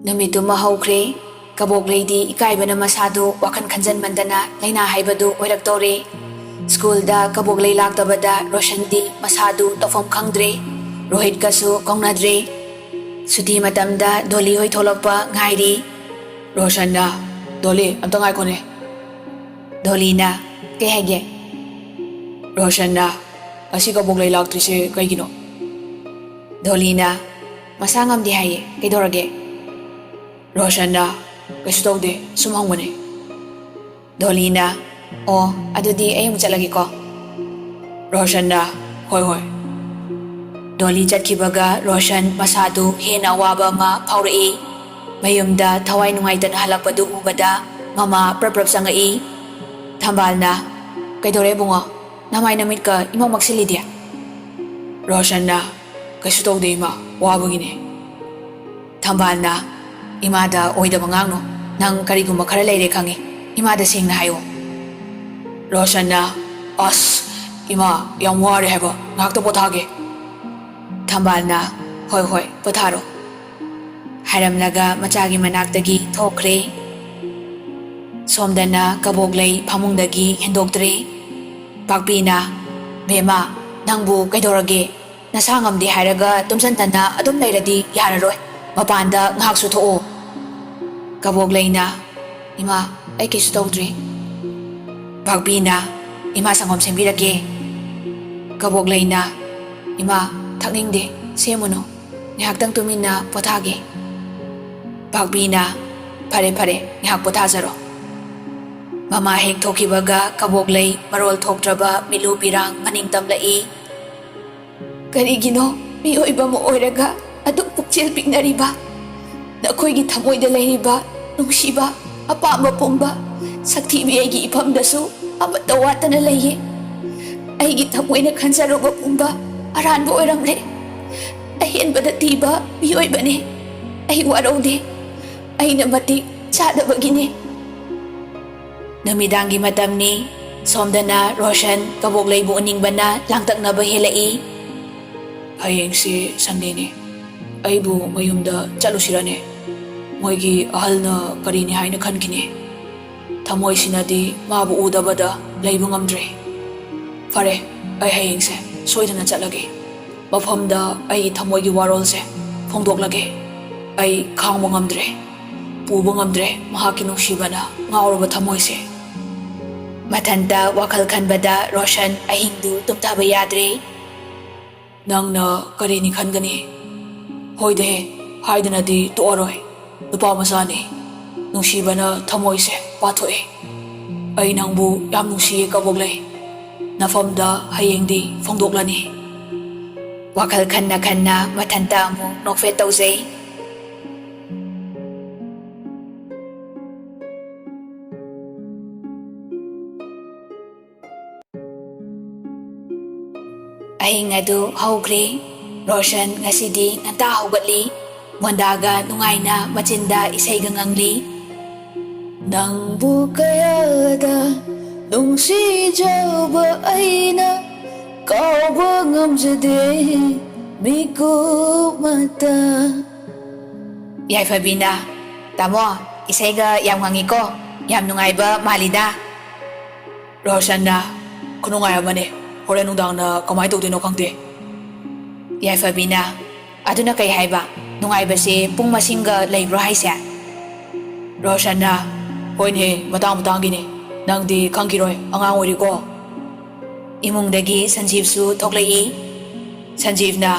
नुमितुमा हौख्रे कबोगलेदी इकाइबना मसादु वाखन खंजन मंदना लैना हाइबदु ओइरक्तौरे स्कूलदा कबोगले लाक्तबदा रोशनदी मसादु तफम खंगद्रे रोहित कसु कौनद्रे सुटी मतमदा डोली होई थोलक्पा ngairi रोशनना डोली अंत ngaikoने डोलीना के हैगे रोशनना असी कबोगले लाक्त्रिसे कैगिनो डोलीना मसा ngamdi haye keidorage रोशनना कैसु तौदे सुम हंगने डोलीना ओ अदुदी अय मु चलगेको रोशनना होय होय डोली चटखिबगा रोशन मसादु हेना वाबा मा फाउरई मयुमदा थवाई नुंगाइतन हलकपदु उबदा ममा प्रप्रप संगई थंबालना कैदोरे बुंगो नमाय नमित का इमो मक्सिलिदिया रोशनना कैसु तौदे इमा वाबगिने थंबालना इमादा ओइदबा ngang nang kariguma khara leire khangi imada singna hayo रोशनना अस इमा यम वारे हैबा ngakto pothage थंबालना होय होय पोथारो हायरमलगा मचागी मनाक्तगी थोखरे सोमदना कबोगलै फामुंगदगी हेंदोक्तरे पाकपीना बेमा नंगबु कैदोरगे नसा ngamdi हायरगा तुमसनतना अदुम लेरदी याररोय मपानदा ngaksu थो कबोगलैना इमा आई कैसु तौद्री पाकपीना इमा संगम सेंबिरगे कबोगलैना इमा थकनिंगदे सेमुनो न्याक्तंग तुमिना पोथागे पाकपीना फरे फरे न्याक पोथाजरो ममा हेक थोखिबगा कबोगलै मरोल थोक्ट्रबा मिलु पिरांग मनिंग तमलई करिगिनो मिओइबा मो ओइरगा अदु पुक्चेल पिकनरिबा नखोइगी थमोइदा लेरिबा नुंगसिबा अपामा पुंबा सक्थिबी आइगी इफमदसु अमत वातना लइये आइगी थमोइना खनसरोबा पुंबा अरानबा ओइरमले अहेनबदा तीबा मिओइबने आई वारौदे आइना मति चादबगिने नमिदांगी मतमनी सोमदना रोशन कबोगलैबु उनिंगबना लांगतकनबा हेलई हयेंगसे संडेने अइबु मयुमदा चलुसिरने मोइगी अहलना करिनि हाइना खनखिने थमोइसिनादी माबु उदबदा लैबु ngamद्रे फरे अइ हयेंगसे सोइदना चलगे मफमदा अइ थमोइगी वारोलसे फोंदोक्लगे अइ खांगबु ngamद्रे पुबु ngamद्रे महाकि नुंगसिबना ngawraba थमोइसे मथनता वाखल खनबदा रोशन अहिंगदु तुमताबा याद्रे नंगना करिनि खनगनी होइदे हाइदनादी तोअरोय नुपा मसाने नुंसिबना थमोइसे पाथोए अइ नंगबु याम नुंसिये कबोगलै नफमदा हयेंगदी फोंदोक्लनी वाखल खन्ना खन्ना मथनता अमु नोकफे तौजै अहिंग अदु हौग्रे रोशन ngasiदी nganta haugatli mondaga nungaina machinda isaiga ngangli nangbu kayada nungsijaba aina kauba ngamjade miku mata Yaifabina tamo isaiga yam ngangiko yam nungaiba malida Roshanna kunungai amane horen nungdangna kamai tawdino khangde Yaifabina aduna kai haiba nungaibase pung masinga leibro haise Roshanna hoine matang matangini nangdi khangkiroi angang oiriko imungdagi Sanjeev su thoklai Sanjeevna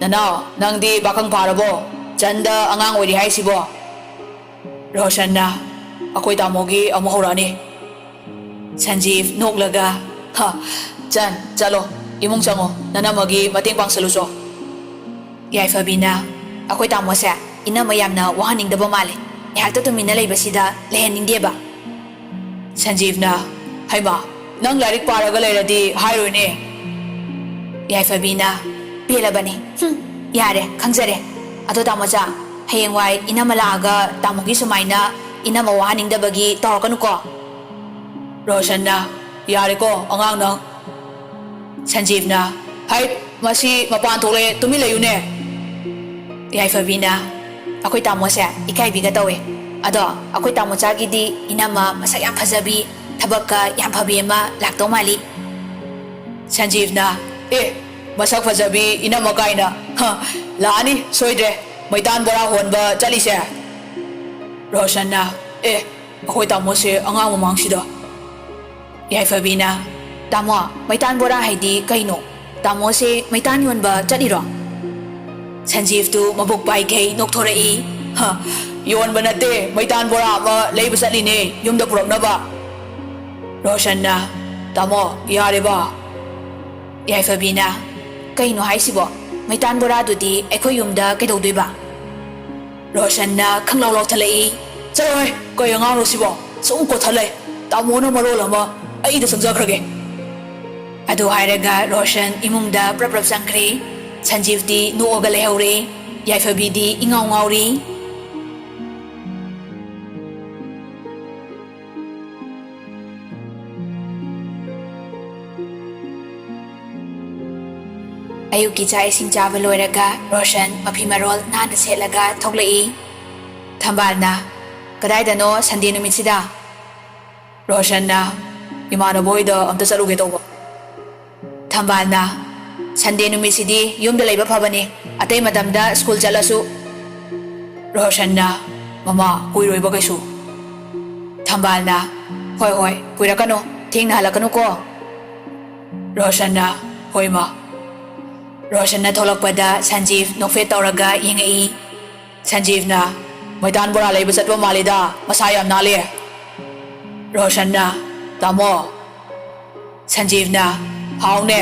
nana nangdi bakang parabo chanda angang oiri haisibo Roshanna akoi tamogi amu horani Sanjeev noklaga ha chan chalo imung chango nana magi mating pangsaluso Yaifabina akoi tamose ina mayamna wahaningdaba male ihakta tumina leibasida leheningdeba Sanjeevna haima nang larik paraga leiradi hairoine Yaifabina pelabani yare khangjare ado tamoja hayengwai ina malaga tamogi sumaina ina mawahaningdabagi tawkanuko Roshanna yare ko angang nang Sanjeevna hai masi mapan thole tumi layune Yaifabina ꯑꯩꯈꯣꯏ ꯇꯥꯃꯣꯁꯦ ꯏꯀꯥꯏꯕꯤꯒ ꯇꯧꯋꯦ ꯑꯗꯣ ꯑꯩꯈꯣꯏ ꯇꯥꯃꯣꯆꯥꯒꯤꯗꯤ ꯏꯅꯝꯃ ꯃꯁꯛ ꯌꯥꯝ ꯐꯖꯕꯤ ꯊꯕꯛꯀ ꯌꯥꯝ ꯐꯕꯤ ꯑꯃ ꯂꯥꯛꯇꯧ ꯃꯥꯜꯂꯤ ꯁꯟꯖꯤꯕꯅ ꯃꯁꯛ ꯐꯖꯕꯤ ꯏꯅꯝꯃ ꯀꯥꯏꯅ ꯂꯥꯛꯑꯅꯤ ꯁꯣꯏꯗ꯭ꯔꯦ ꯃꯩꯇꯥꯟ ꯕꯣꯔꯥ ꯍꯣꯟꯕ ꯆꯠꯂꯤꯁꯦ ꯔꯣꯁꯟꯅ ꯑꯩꯈꯣꯏ ꯇꯥꯃꯣꯁꯦ ꯑꯉꯥꯡ ꯃꯃꯥꯡꯁꯤꯗ ꯌꯥꯏꯐꯕꯤꯅ ꯇꯥꯃꯣ ꯃꯩꯇꯥꯟ ꯕꯣꯔꯥ ꯍꯥꯏꯗꯤ ꯀꯩꯅꯣ ꯇꯥꯃꯣꯁꯦ ꯃꯩꯇꯥꯟ ꯌꯣꯟꯕ ꯆꯠꯂꯤꯔꯣ ꯁꯟꯖꯤꯕꯇꯨ ꯃꯕꯨꯛ ꯄꯥꯏꯈꯩ ꯅꯣꯛꯊꯣꯔꯛꯏ ꯌꯣꯟꯕ ꯅꯠꯇꯦ ꯃꯩꯇꯥꯟ ꯕꯣꯔꯥ ꯑꯃ ꯂꯩꯕ ꯆꯠꯂꯤꯅꯦ ꯌꯨꯝꯗ ꯄꯨꯔꯛꯅꯕ ꯔꯣꯁꯟꯅ ꯇꯥꯃꯣ ꯌꯥꯔꯦꯕ ꯌꯥꯏꯐꯕꯤꯅ ꯀꯩꯅꯣ ꯍꯥꯏꯁꯤꯕꯣ ꯃꯩꯇꯥꯟ ꯕꯣꯔꯥꯗꯨꯗꯤ ꯑꯩꯈꯣꯏ ꯌꯨꯝꯗ ꯀꯩꯗꯧꯗꯣꯏꯕ ꯔꯣꯁꯟꯅ ꯈꯪꯂꯥꯎ ꯂꯥꯎꯊꯠꯂꯛꯏ ꯆꯠꯂꯣꯍꯦ ꯀꯩ ꯑꯉꯥꯡꯅꯣ ꯁꯤꯕꯣ ꯁꯨꯝ ꯀꯣꯠꯊꯠꯂꯦ ꯇꯥꯃꯣꯅ ꯃꯔꯣꯜ ꯑꯃ ꯑꯩꯗ ꯆꯪꯖꯈ꯭ꯔꯒꯦ ꯑꯗꯨ ꯍꯥꯏꯔꯒ ꯔꯣꯁꯟ ꯏꯃꯨꯡꯗ ꯄ꯭ꯔꯞ ꯆꯪꯈ꯭ꯔꯦ ꯁꯟꯖꯤꯕꯇꯤ ꯅꯣꯛꯑꯒ ꯂꯩꯍꯧꯔꯦ ꯌꯥꯏꯐꯕꯤꯗꯤ ꯏꯉꯥꯎ ꯉꯥꯎꯔꯤ ꯑꯌꯨꯛꯀꯤ ꯆꯥꯛ ꯏꯁꯤꯡ ꯆꯥꯕ ꯂꯣꯏꯔꯒ ꯔꯣꯁꯟ ꯃꯐꯤ ꯃꯔꯣꯜ ꯅꯥꯟꯅ ꯁꯦꯠꯂꯒ ꯊꯣꯛꯂꯛꯏ ꯊꯝꯕꯥꯜꯅ ꯀꯗꯥꯏꯗꯅꯣ ꯁꯟꯗꯦ ꯅꯨꯃꯤꯠꯁꯤꯗ ꯔꯣꯁꯟꯅ ꯏꯃꯥꯟꯅꯕ ꯍꯣꯏꯗ ꯑꯝꯇ ꯆꯠꯂꯨꯒꯦ ꯇꯧꯕ ꯊꯝꯕꯥꯜꯅ ꯁꯟꯗꯦ ꯅꯨꯃꯤꯠꯁꯤꯗꯤ ꯌꯨꯝꯗ ꯂꯩꯕ ꯐꯕꯅꯤ ꯑꯇꯩ ꯃꯇꯝꯗ ꯁ꯭ꯀꯨꯜ ꯆꯠꯂꯁꯨ ꯔꯣꯁꯟꯅ ꯃꯃꯥ ꯀꯨꯏꯔꯣꯏꯕ ꯀꯩꯁꯨ ꯊꯝꯕꯥꯜꯅ ꯍꯣꯏ ꯍꯣꯏ ꯀꯨꯏꯔꯛꯀꯅꯨ ꯊꯦꯡꯅ ꯍꯜꯂꯛꯀꯅꯨꯀꯣ ꯔꯣꯁꯟꯅ ꯍꯣꯏ ꯃꯥ ꯔꯣꯁꯟꯅ ꯊꯣꯛꯂꯛꯄꯗ ꯁꯟꯖꯤꯕ ꯅꯣꯛꯐꯦꯠ ꯇꯧꯔꯒ ꯌꯦꯡꯉꯛꯏ ꯁꯟꯖꯤꯕꯅ ꯃꯩꯇꯥꯟ ꯕꯣꯔꯥ ꯂꯩꯕ ꯆꯠꯄ ꯃꯥꯜꯂꯤꯗ ꯃꯁꯥ ꯌꯥꯝ ꯅꯥꯜꯂꯦ ꯔꯣꯁꯟꯅ ꯇꯥꯃꯣ ꯁꯟꯖꯤꯕꯅ ꯍꯥꯎꯅꯦ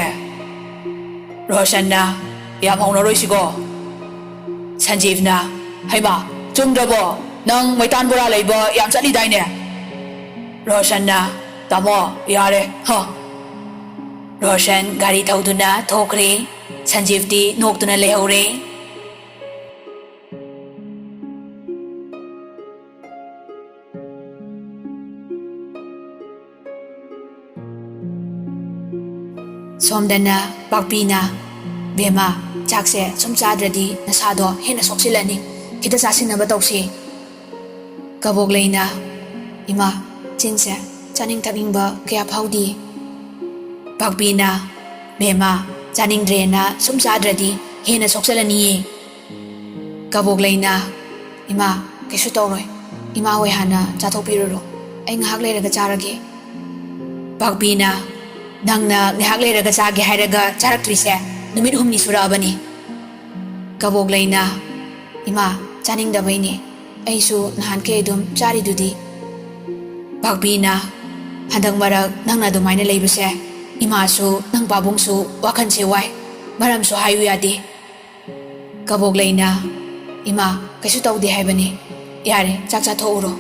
ꯔꯣꯁꯟꯅ ꯌꯥꯝ ꯍꯧꯅꯔꯣꯏꯁꯤꯀꯣ ꯁꯟꯖꯤꯕꯅ ꯍꯩꯃꯥ ꯆꯨꯝꯗ꯭ꯔꯕꯣ ꯅꯪ ꯃꯩꯇꯥꯟ ꯕꯣꯔꯥ ꯂꯩꯕ ꯌꯥꯝ ꯆꯠꯂꯤꯗꯥꯏꯅꯦ ꯔꯣꯁꯟꯅ ꯇꯥꯃꯣ ꯌꯥꯔꯦ ꯔꯣꯁꯟ ꯒꯥꯔꯤ ꯊꯧꯗꯨꯅ ꯊꯣꯛꯈ꯭ꯔꯦ ꯁꯟꯖꯤꯕꯇꯤ ꯅꯣꯛꯇꯨꯅ ꯂꯩꯍꯧꯔꯦ ꯁꯣꯝꯗꯅ ꯄꯥꯛꯄꯤꯅ ꯕꯦꯃꯥ ꯆꯥꯛꯁꯦ ꯁꯨꯝ ꯆꯥꯗ꯭ꯔꯗꯤ ꯅꯁꯥꯗꯣ ꯍꯦꯟꯅ ꯁꯣꯛꯆꯤꯜꯂꯅꯤ ꯈꯤꯇ ꯆꯥꯁꯤꯟꯅꯕ ꯇꯧꯁꯤ ꯀꯕꯣꯛꯂꯩꯅ ꯏꯃꯥ ꯆꯤꯟꯁꯦ ꯆꯥꯅꯤꯡ ꯊꯛꯅꯤꯡꯕ ꯀꯌా ꯐꯥꯎꯗꯤ ꯄꯥꯛꯄꯤꯅ ꯕꯦꯃꯥ ꯆꯥꯅꯤꯡꯗ꯭ꯔꯦꯅ ꯁꯨꯝ ꯆꯥꯗ꯭ꯔꯗꯤ ꯍꯦꯟꯅ ꯁꯣꯛꯆꯜꯂꯅꯤꯌꯦ ꯀꯕꯣꯛꯂꯩꯅ ꯏꯃꯥ ꯀꯩꯁꯨ ꯇꯧꯔꯣꯏ ꯏꯃꯥ ꯍꯣꯏ ꯍꯥꯟꯅ ꯆꯥꯊꯣꯛꯄꯤꯔꯨꯔꯣ ꯑꯩ ꯉꯥꯏꯍꯥꯛ ꯂꯩꯔꯒ ꯆꯥꯔꯒꯦ ꯄꯥꯛꯄꯤꯅ ꯅꯪꯅ ꯉꯥꯏꯍꯥꯛ ꯂꯩꯔꯒ ꯆꯥꯒꯦ ꯍꯥꯏꯔꯒ ꯆꯥꯔꯛꯇ꯭ꯔꯤꯁꯦ ꯅꯨꯃꯤꯠ 6ꯅꯤ ꯁꯨꯔꯛꯑꯕꯅꯤ ꯀꯕꯣꯛꯂꯩꯅ ꯏꯃꯥ ꯆꯥꯅꯤꯡꯗꯕꯩꯅꯦ ꯑꯩꯁꯨ ꯅꯍꯥꯟꯈꯩ ꯑꯗꯨꯝ ꯆꯥꯔꯤꯗꯨꯗꯤ ꯄꯥꯛꯄꯤꯅ ꯍꯟꯗꯛ ꯃꯔꯛ ꯅꯪꯅ ꯑꯗꯨꯃꯥꯏꯅ ꯂꯩꯕꯁꯦ ꯏꯃꯥꯁꯨ ꯅꯪ ꯄꯥꯕꯨꯡꯁꯨ ꯋꯥꯈꯜꯁꯦ ꯋꯥꯏ ꯃꯔꯝꯁꯨ ꯍꯥꯏꯌꯨ ꯌꯥꯗꯦ ꯀꯕꯣꯛꯂꯩꯅ ꯏꯃꯥ ꯀꯩꯁꯨ ꯇꯧꯗꯦ ꯍꯥꯏꯕꯅꯤ ꯌꯥꯔꯦ ꯆꯥꯛ ꯆꯥꯊꯣꯛꯎꯔꯣ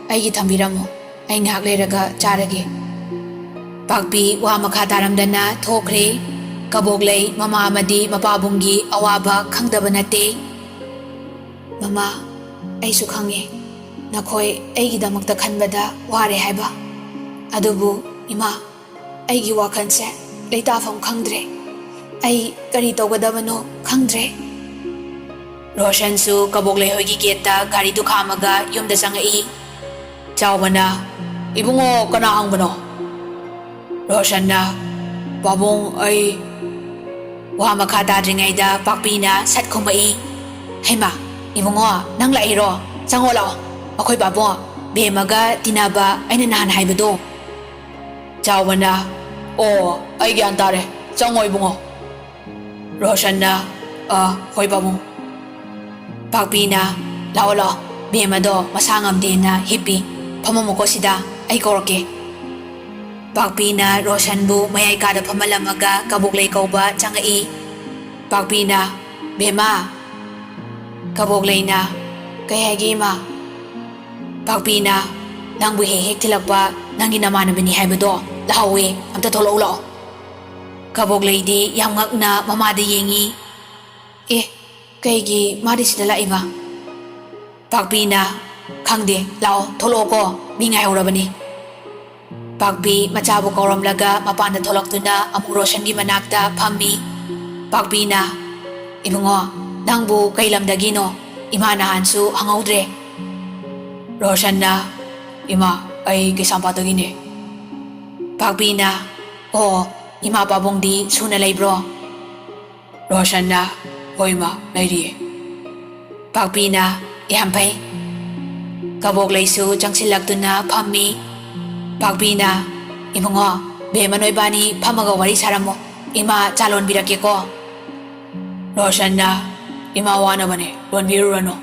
ꯑꯩꯒꯤ ꯊꯝꯕꯤꯔꯝꯃꯣ ꯑꯩ ꯉꯥꯏꯍꯥꯛ ꯂꯩꯔꯒ ꯆꯥꯔꯒꯦ ꯄꯥꯛꯄꯤ ꯋꯥ ꯃꯈꯥ ꯇꯥꯔꯝꯗꯅ ꯊꯣꯛꯈ꯭ꯔꯦ ꯀꯕꯣꯛꯂꯩ ꯃꯃꯥ ꯑꯃꯗꯤ ꯃꯄꯥꯕꯨꯡꯒꯤ ꯑꯋꯥꯕ ꯈꯪꯗꯕ ꯅꯠꯇꯦ ꯃꯃꯥ ꯑꯩꯁꯨ ꯈꯪꯉꯦ ꯅꯈꯣꯏ ꯑꯩꯒꯤꯗꯃꯛꯇ ꯈꯟꯕꯗ ꯋꯥꯔꯦ ꯍꯥꯏꯕ ꯑꯗꯨꯕꯨ ꯏꯃꯥ ꯑꯩꯒꯤ ꯋꯥꯈꯜꯁꯦ ꯂꯩꯇꯥꯐꯝ ꯈꯪꯗ꯭ꯔꯦ ꯑꯩ ꯀꯔꯤ ꯇꯧꯒꯗꯕꯅꯣ ꯈꯪꯗ꯭ꯔꯦ ꯔꯣꯁꯟꯁꯨ ꯀꯕꯣꯛꯂꯩ ꯍꯣꯏꯒꯤ ꯒꯦꯠꯇ ꯒꯥꯔꯤꯗꯨ ꯈꯥꯝꯃꯒ ꯌꯨꯝꯗ ꯆꯪꯉꯛꯏ ꯆꯥꯎꯕꯅ ꯏꯕꯨꯡꯉꯣ ꯀꯅꯥ ꯍꯪꯕꯅꯣ ꯔꯣꯁꯟꯅ ꯄꯥꯕꯨꯡ ꯑꯩ ꯋꯥ ꯃꯈꯥ ꯇꯥꯗ꯭ꯔꯤꯉꯩꯗ ꯄꯥꯛꯄꯤꯅ ꯁꯠ ꯈꯨꯝꯃꯛꯏ ꯍꯩꯃꯥ ꯏꯕꯨꯡꯉꯣ ꯅꯪ ꯂꯥꯛꯏꯔꯣ ꯆꯪꯉꯣ ꯂꯥꯛꯑꯣ ꯑꯩꯈꯣꯏ ꯄꯥꯕꯨꯡ ꯕꯦꯝꯃꯒ ꯇꯤꯟꯅꯕ ꯑꯩꯅ ꯅꯍꯥꯟ ꯍꯥꯏꯕꯗꯣ ꯆꯥꯎꯕꯅ ꯑꯣ ꯑꯩ ꯒ꯭ꯌꯥꯟ ꯇꯥꯔꯦ ꯆꯪꯉꯣ ꯏꯕꯨꯡꯉꯣ ꯔꯣꯁꯟꯅ ꯍꯣꯏ ꯄꯥꯕꯨꯡ ꯄꯥꯛꯄꯤꯅ ꯂꯥꯛꯑꯣ ꯂꯥꯛꯑꯣ ꯕꯦꯝꯃꯗꯣ ꯃꯁꯥ ꯉꯝꯗꯦꯅ ꯍꯤꯞꯄꯤ ꯐꯝꯃꯝꯃꯨꯀꯣ ꯁꯤꯗ ꯑꯩ ꯀꯧꯔꯛꯀꯦ ꯄꯥꯛꯄꯤꯅ ꯔꯣꯁꯟꯕꯨ ꯃꯌꯥꯏ ꯀꯥꯗ ꯐꯝꯍꯜꯂꯝꯃꯒ ꯀꯕꯣꯛꯂꯩ ꯀꯧꯕ ꯆꯪꯉꯛꯏ ꯄꯥꯛꯄꯤꯅ ꯕꯦꯝꯃ ꯀꯕꯣꯛꯂꯩꯅ ꯀꯩ ꯍꯥꯏꯒꯦ ꯏꯃꯥ ꯄꯥꯛꯄꯤꯅ ꯅꯪꯕꯨ ꯍꯦꯛ ꯍꯦꯛ ꯊꯤꯜꯂꯛꯄ ꯅꯪꯒꯤ ꯅꯃꯥꯟꯅꯕꯅꯤ ꯍꯥꯏꯕꯗꯣ ꯂꯥꯛꯍꯧꯋꯦ ꯑꯝꯇ ꯊꯣꯛꯂꯛꯎ ꯂꯥꯛꯑꯣ ꯀꯕꯣꯛꯂꯩꯗꯤ ꯌꯥꯝ ꯉꯛꯅ ꯃꯃꯥꯗ ꯌꯦꯡꯉꯤ ꯀꯩꯒꯤ ꯃꯥꯗꯤ ꯁꯤꯗ ꯂꯥꯛꯏꯕ ꯄꯥꯛꯄꯤꯅ ꯈꯪꯗꯦ ꯂꯥꯛꯑꯣ ꯊꯣꯛꯂꯛꯑꯣꯀꯣ ꯃꯤ ꯉꯥꯏꯍꯧꯔꯕꯅꯤ ꯄꯥꯛꯄꯤ ꯃꯆꯥꯕꯨ ꯀꯧꯔꯝꯂꯒ ꯃꯄꯥꯟꯗ ꯊꯣꯛꯂꯛꯇꯨꯅ ꯑꯃꯨꯛ ꯔꯣꯁꯟꯒꯤ ꯃꯅꯥꯛꯇ ꯐꯝꯃꯤ ꯄꯥꯛꯄꯤꯅ ꯏꯕꯨꯡꯉꯣ ꯅꯪꯕꯨ ꯀꯩ ꯂꯝꯗꯒꯤꯅꯣ ima nahansu hangaudre. Roshan na, ima, ay Kaisampatagine. Pakpi na, oo, ima pabong di suna laybro. Roshan na, hoi ma, layriye. Pakpi na, ihampay. Kabok laysu jangsilagduna pami. Pakpi na, imungo, Bemanoy bani pamaga wari saramo, ima chalon birake ko. Roshan na, ima wana bane, ron biru rano.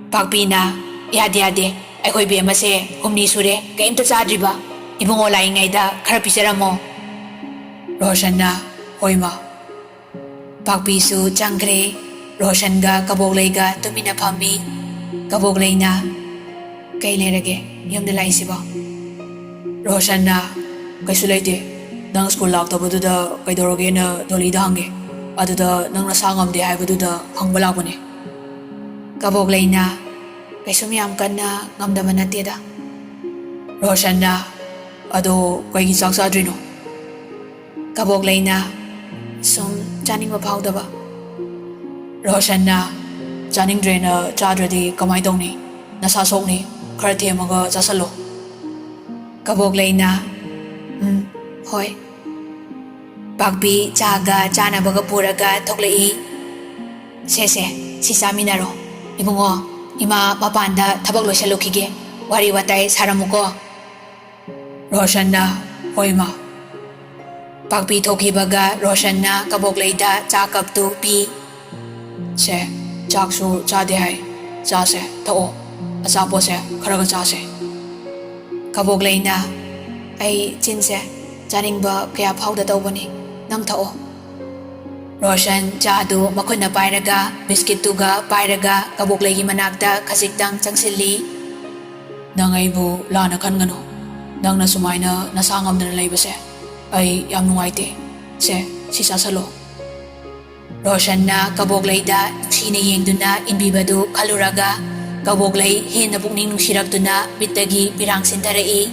Pakpi na, yade, aikoy bema se, humni sure, kaimta chadriba, imungo laing ngaida, karpisaramo. Roshan na, hoi ma. Pakpi su jangre, Roshan ga kaboglay ga tumina pami. Kaboglay na, kay lerage, yung nalay siba. Roshan na, kaisu layte, nang school laktabaduda kaidoroge na dolida hange, aduda nang nasangamde haibaduda hangbalakbane. Kaboglay na, kaisu miyam kan na ngamdaman natida. Roshan na, ado kaigi saksadrino. Kaboglay na, sum chaning mapawdaba. Roshan na, chaning dre na chadradi kamay dong ni, nasasok ni, karate mga sasalo. Kaboglay na, hoi. Pakpi chaga chana baga puraga thoklai. Sese, si saminaro. Ibungo, ima mapanda thabak loisalokige. Wari watay saramuko. Roshan na, hoi ma. Pakpi thokibaga Roshan na kaboglay da chakap tu pi. Se, chaksu chade hai. Chase, tao. Asapo se, karaga chase. Kaboglay na, ay chinse, chaning ba kaya pawda tawbani, nang tao. Roshan chadu makon na pairaga, biskit tuga pairaga, kaboglay managda kasiktang changsili. Nang ay bu lana kan ngano, nang nasumay na nasangam na nalay base, ay yam nungaite, se, si sasalo. Roshan na kaboglay da, sinayeng dun na inbibado kaluraga, kaboglay hin na pukning nung sirag dun na bitagi pirang sintarai.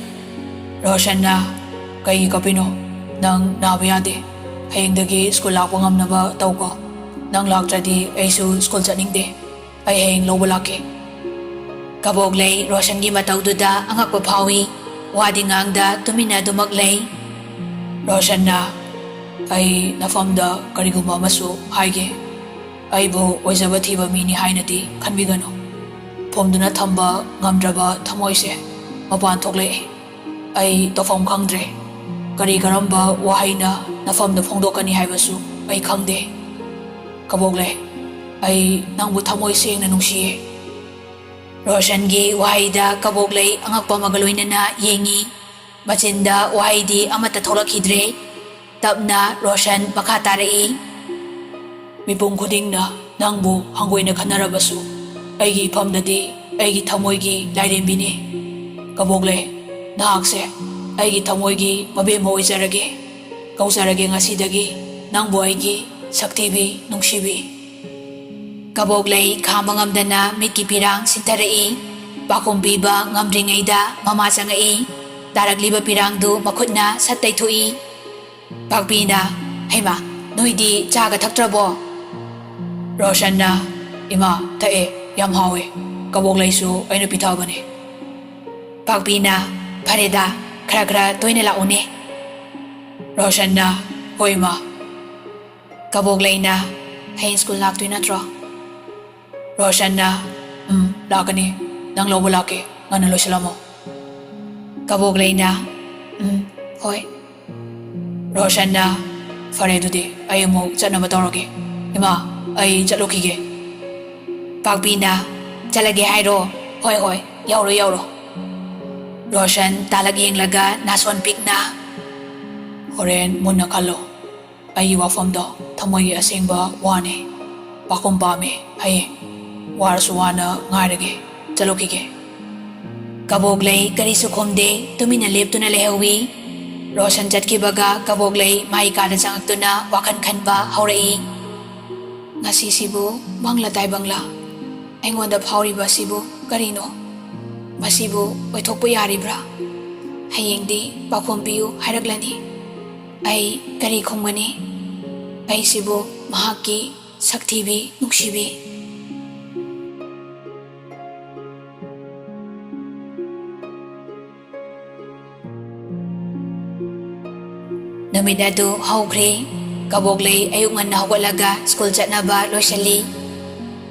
Roshan na, kay kapino, nang nabayade, hayang dagi school lakpangam na ba tau ko, nang laktradi ay su school saningde, ay hayang lawalaki. Kaboglay, Roshan gi mataw duda ang akpapawi, wadi ngang da tumina dumaglay. Roshan na, ay nafamda kariguma masu haige, ay bo wajabati ba mini hainati kanbigano. Pomduna thamba ngamdraba thamoyse, mapan thoklay, ay tofam khangdre. Kari karamba wahay na nafamda phongdokani haibasu ay khangde. Kaboglay, ay nangbu thamoyse na nungsiye. Roshan gi wahay da kaboglay ang agpamagaloy na yengi. Machinda wahay di amata thorakhidre. Tapna Roshan pakatarai. Mipong kuding na nangbu hanggoy na kanarabasu. Aigi ipamdadi, aigi thamoygi lairembini. Kaboglay, nahakse, aigi thamoygi mabemo oizarage. Kausarage ngasidagi, nangbu aigi saktibi nungsibi. Kaboglay kamangamdana mitki pirang sintarai. Pakumbiba ngamdringayda mamasangai. Daragliba pirang do makutna sataytui. Pakpi na, hayma, noydi chaga thaktrabo. Roshan na, ima, tae, yam hawe, kaboglay su ay napitawbane. Pakpi na, pareda, kara toy na laune. Roshan na, hoy ma. Kaboglay na, hayin school laktoy na tro. Roshan na, lakani, nang lawalaki, nga naloy sila mo. Kaboglay na, hoy. Roshan na, fare dudi, ay mo chat na matawage. Ima, ay chatlokige. Pakpi na, chalage hayro, hoy, yauro. Roshan talaging laga naswan pik na. Horen muna kalo, ay iwafam do, tamoy asing ba wane. Pakumpame, ay, warsuwana ngarage, chalokige. Kaboglay karisukomde, tuminalip to na lehawi. Roshan jatkibaga kaboglay mahikada sangakto na wakan kanba haurai. Ngasi sibu manglatay bangla. Aingwanda phawriba sibu karino. Masibu oithokpa yaribra. Hayengdi pakhombiyu hairaklani. Ay kari khongmani. Ay sibu mahakki saktibi nungsibi. Numit adu haukhre. Kaboglay ayuk ngan na hawalaga school chatnaba loisali.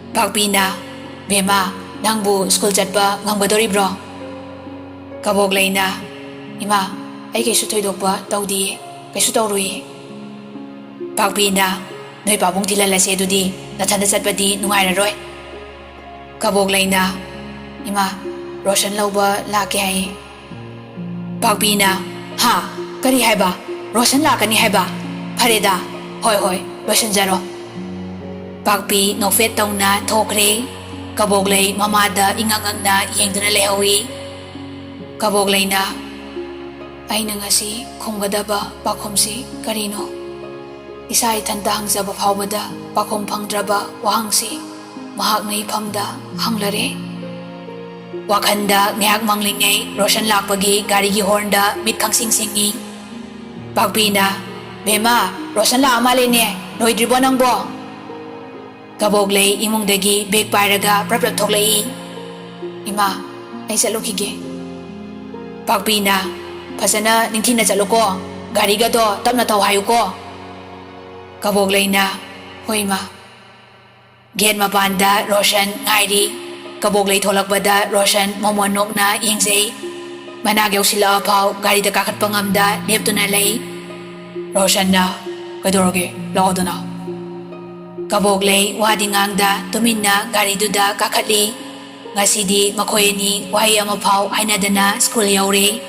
Pakpina, Bema, nangbu school chatpa ngamgadoribro. Kaboglay na, Ima, ay kaysu thoidokpa tawdi, kaysu tawrui. Pakpina, noy pabong tilalase dudi, nathanda chatpadi nungairaroy. Kaboglay na, Ima, Roshan lauba laki hai. Pakpina, ha, kari haiba, Roshan lakani haiba. Fareda, hoi hoi, Roshan jaro. Pakpi nofet tong na thokre. Kaboglay mamada ingangang na yengduna lehawi. Kaboglay na, ay na nga si khunggadaba pakhom si karino. Isa itanda hangjaba phawbada pakhom phangdraba wahang si mahak na iphamda hanglare. Wakhanda ngayak manglingay Roshan lakpagi gari gi hornda mitkhang sing-singi. Pakpi na, Bema, Roshan la amale ne, noidribo nangbo. Kaboglay imungdagi beg pairaga praprap thoklai. Ima, ay salukhige. Pakpi na, phasana ningthina chaluko, gari ga do tapna thaw hayuko. Kaboglay na, hoi ma. Gate mapanda Roshan ngairi. Kaboglay tholakbada Roshan momonok na yengzay. Managyaw sila apaw gari da kakat pangamda leptuna lay. Roshan na, kadoroge, lao na. Kaboglay wadingangda tumin na gari duda kakatli. Ngasidi makoy ni wahay amapaw ay nadana school yawri.